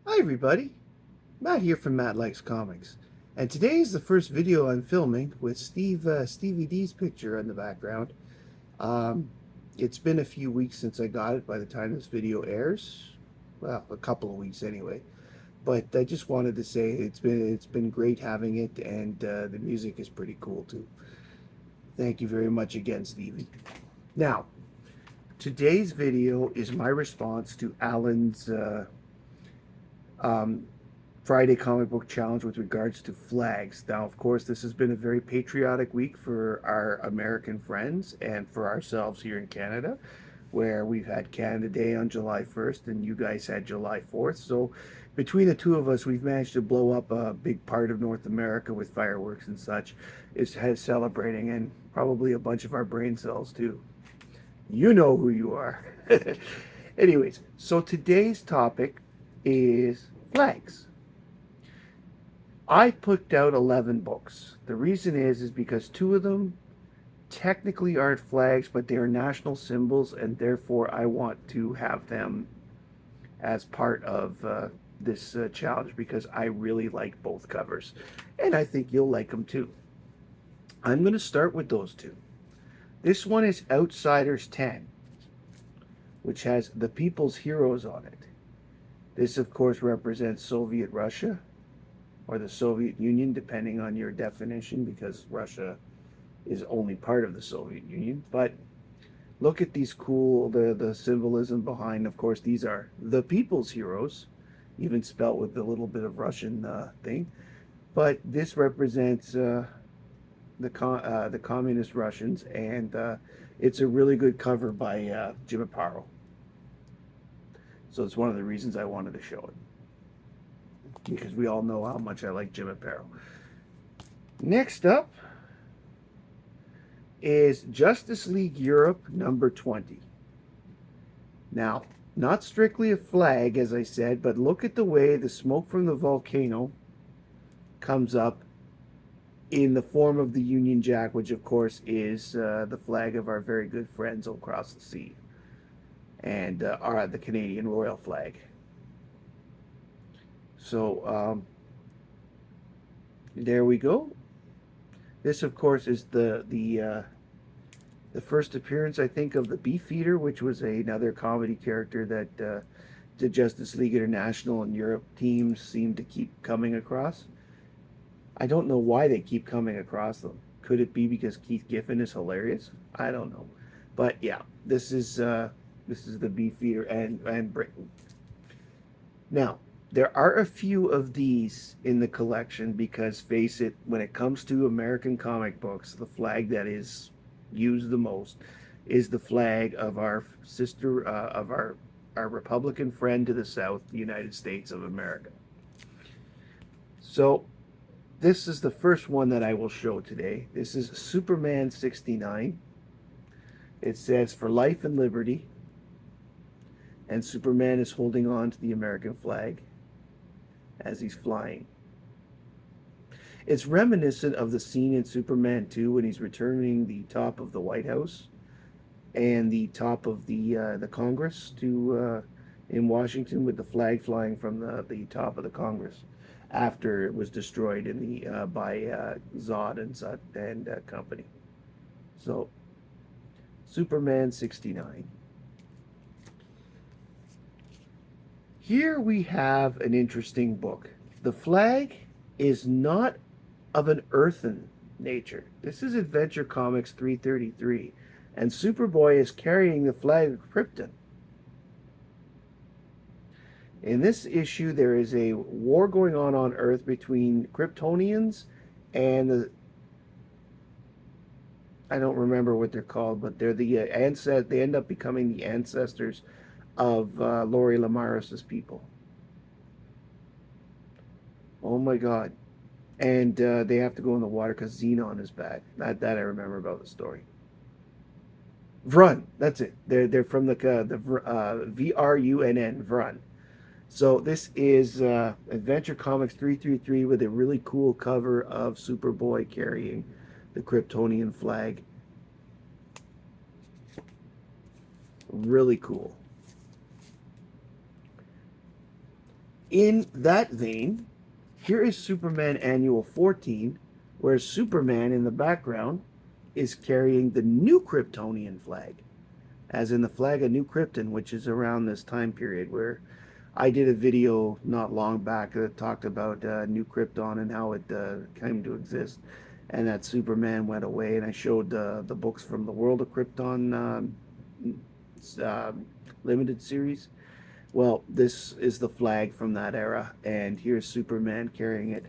Hi everybody, Matt here from Matt Likes Comics, and today is the first video I'm filming with Stevie D's picture in the background. Um, it's been a few weeks since I got it by the time this video airs. Well, a couple of weeks anyway. But I just wanted to say it's been great having it, and the music is pretty cool too. Thank you very much again, Stevie. Now, today's video is my response to Allan's um, Friday comic book challenge with regards to flags. Now, of course, this has been a very patriotic week for our American friends and for ourselves here in Canada, where we've had Canada Day on July 1st and you guys had July 4th. So, between the two of us, we've managed to blow up a big part of North America with fireworks and such. It's celebrating, and probably a bunch of our brain cells too. You know who you are. Anyways, so today's topic is flags. I picked out 11 books. The reason is because two of them technically aren't flags, but they are national symbols, and therefore I want to have them as part of this challenge because I really like both covers, and I think you'll like them too. I'm going to start with those two. This one is Outsiders 10, which has the People's Heroes on it. This, of course, represents Soviet Russia or the Soviet Union, depending on your definition, because Russia is only part of the Soviet Union. But look at these cool, the symbolism behind. Of course, these are the people's heroes, even spelt with a little bit of Russian thing. But this represents the communist Russians, and it's a really good cover by Jim Aparo. So it's one of the reasons I wanted to show it, because we all know how much I like Jim Aparo. Next up is Justice League Europe number 20. Now, not strictly a flag, as I said, but look at the way the smoke from the volcano comes up in the form of the Union Jack, which of course is the flag of our very good friends across the sea, and the Canadian Royal flag. So there we go. This, of course, is the first appearance, I think, of the Beefeater, which was another comedy character that the Justice League International and Europe teams seem to keep coming across. I don't know why they keep coming across them. Could it be because Keith Giffen is hilarious? I don't know, but yeah, this is the Beefeater and Britain. Now, there are a few of these in the collection because, face it, when it comes to American comic books, the flag that is used the most is the flag of our sister, of our Republican friend to the south, the United States of America. So, this is the first one that I will show today. This is Superman 69. It says, "For life and liberty," and Superman is holding on to the American flag as he's flying. It's reminiscent of the scene in Superman 2 when he's returning the top of the White House and the top of the Congress to in Washington, with the flag flying from the top of the Congress after it was destroyed in the by Zod and company. So Superman 69. Here we have an interesting book. The flag is not of an earthen nature. This is Adventure Comics 333, and Superboy is carrying the flag of Krypton. In this issue, there is a war going on Earth between Kryptonians and I don't remember what they're called, but they're the They end up becoming the ancestors of Lori Lamaris's people. Oh my God! And they have to go in the water because Xenon is bad. That I remember about the story. Vrun, that's it. They're from the Vrunn, Vrun. So this is Adventure Comics 333 with a really cool cover of Superboy carrying the Kryptonian flag. Really cool. In that vein, here is Superman Annual 14, where Superman in the background is carrying the new Kryptonian flag, as in the flag of New Krypton, which is around this time period where I did a video not long back that talked about New Krypton and how it came to exist, and that Superman went away, and I showed the books from the World of Krypton uh, limited series. Well, this is the flag from that era, and here's Superman carrying it.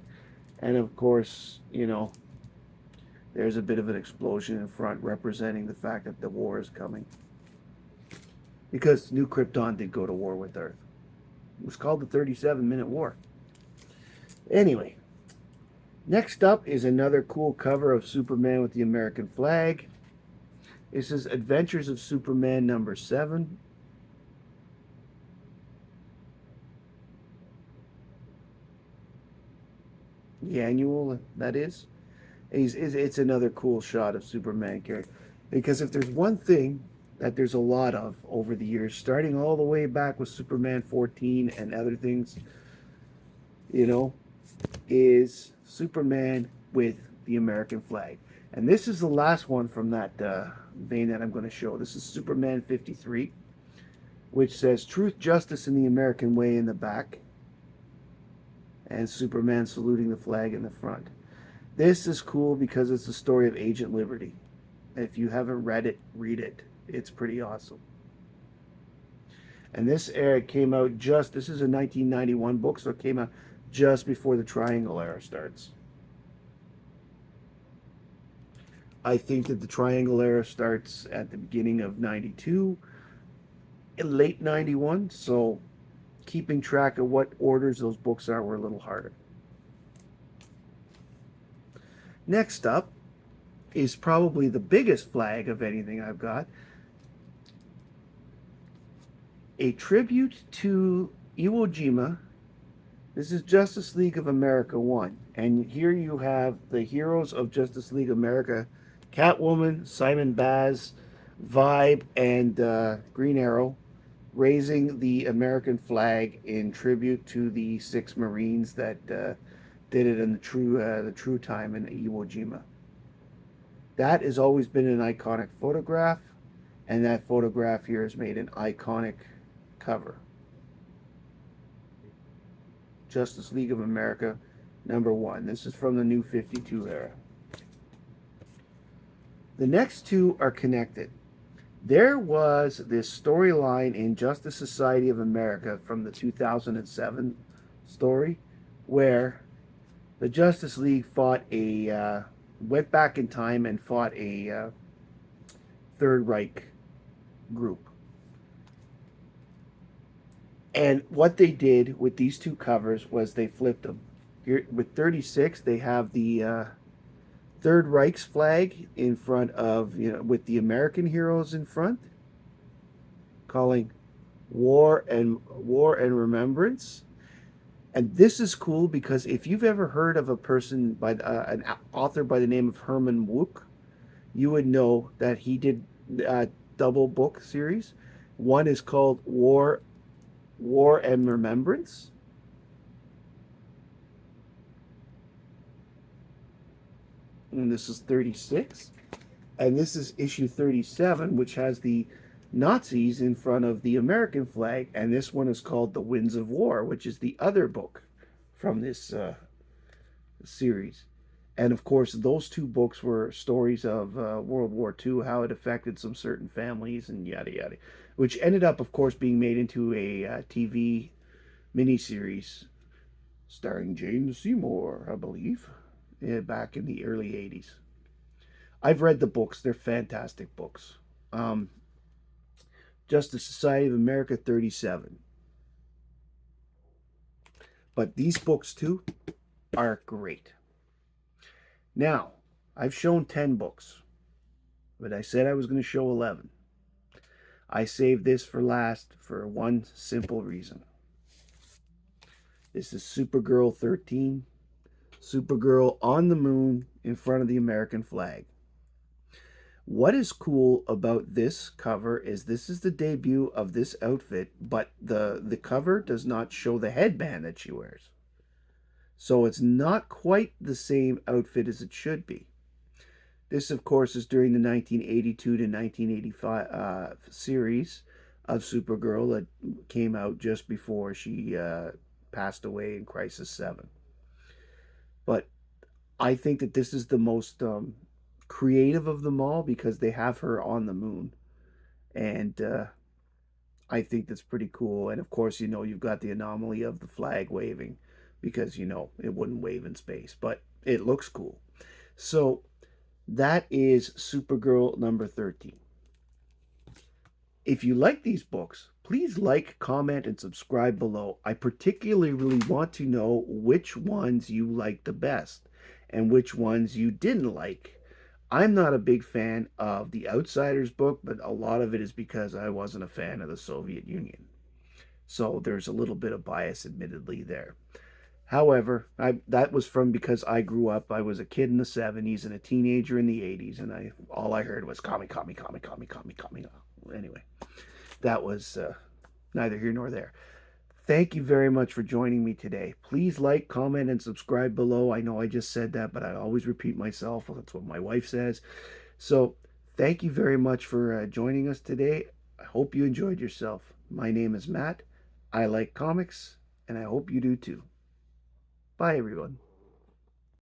And of course, there's a bit of an explosion in front representing the fact that the war is coming. Because New Krypton did go to war with Earth. It was called the 37-minute war. Anyway, next up is another cool cover of Superman with the American flag. This is Adventures of Superman number 7. The annual, that is. It's another cool shot of Superman character. Because if there's one thing that there's a lot of over the years, starting all the way back with Superman 14 and other things, you know, is Superman with the American flag. And this is the last one from that vein that I'm going to show. This is Superman 53, which says Truth, Justice, and the American Way in the back, and Superman saluting the flag in the front. This is cool because it's the story of Agent Liberty. If you haven't read it, read it. It's pretty awesome. And this era came out this is a 1991 book, so it came out just before the Triangle era starts. I think that the Triangle era starts at the beginning of 92, late 91, so keeping track of what orders those books are were a little harder. Next up is probably the biggest flag of anything I've got. A tribute to Iwo Jima. This is Justice League of America 1. And here you have the heroes of Justice League America, Catwoman, Simon Baz, Vibe, and Green Arrow, raising the American flag in tribute to the 6 Marines that did it in the true time in Iwo Jima. That has always been an iconic photograph, and that photograph here has made an iconic cover. Justice League of America number 1. This is from the New 52 era. The next two are connected. There was this storyline in Justice Society of America from the 2007 story where the Justice League went back in time and fought a Third Reich group. And what they did with these two covers was they flipped them. Here, with 36, they have the Third Reich's flag in front of, with the American heroes in front, calling War and Remembrance. And this is cool because if you've ever heard of a person an author by the name of Herman Wouk, you would know that he did a double book series. One is called War and Remembrance. And this is 36. And this is issue 37, which has the Nazis in front of the American flag. And this one is called The Winds of War, which is the other book from this series. And of course, those two books were stories of World War II, how it affected some certain families and yada yada, which ended up, of course, being made into a TV miniseries starring Jane Seymour, I believe, back in the early 80s. I've read the books. They're fantastic books. Justice Society of America 37. But these books, too, are great. Now, I've shown 10 books, but I said I was going to show 11. I saved this for last for one simple reason. This is Supergirl 13. Supergirl on the moon in front of the American flag. What is cool about this cover is this is the debut of this outfit, but the cover does not show the headband that she wears. So it's not quite the same outfit as it should be. This, of course, is during the 1982 to 1985 series of Supergirl that came out just before she passed away in Crisis 7. But I think that this is the most creative of them all because they have her on the moon. And I think that's pretty cool. And of course, you've got the anomaly of the flag waving because, it wouldn't wave in space, but it looks cool. So that is Supergirl number 13. If you like these books, please like, comment, and subscribe below. I particularly really want to know which ones you like the best and which ones you didn't like. I'm not a big fan of the Outsiders book, but a lot of it is because I wasn't a fan of the Soviet Union. So there's a little bit of bias, admittedly, there. However, that was from because I grew up. I was a kid in the 70s and a teenager in the 80s, and all I heard was "Kami, Kami, Kami, Kami, Kami, Kami." Anyway, that was neither here nor there. Thank you very much for joining me today. Please like, comment, and subscribe below. I know I just said that, but I always repeat myself. That's what my wife says. So, thank you very much for joining us today. I hope you enjoyed yourself. My name is Matt. I like comics, and I hope you do too. Bye, everyone.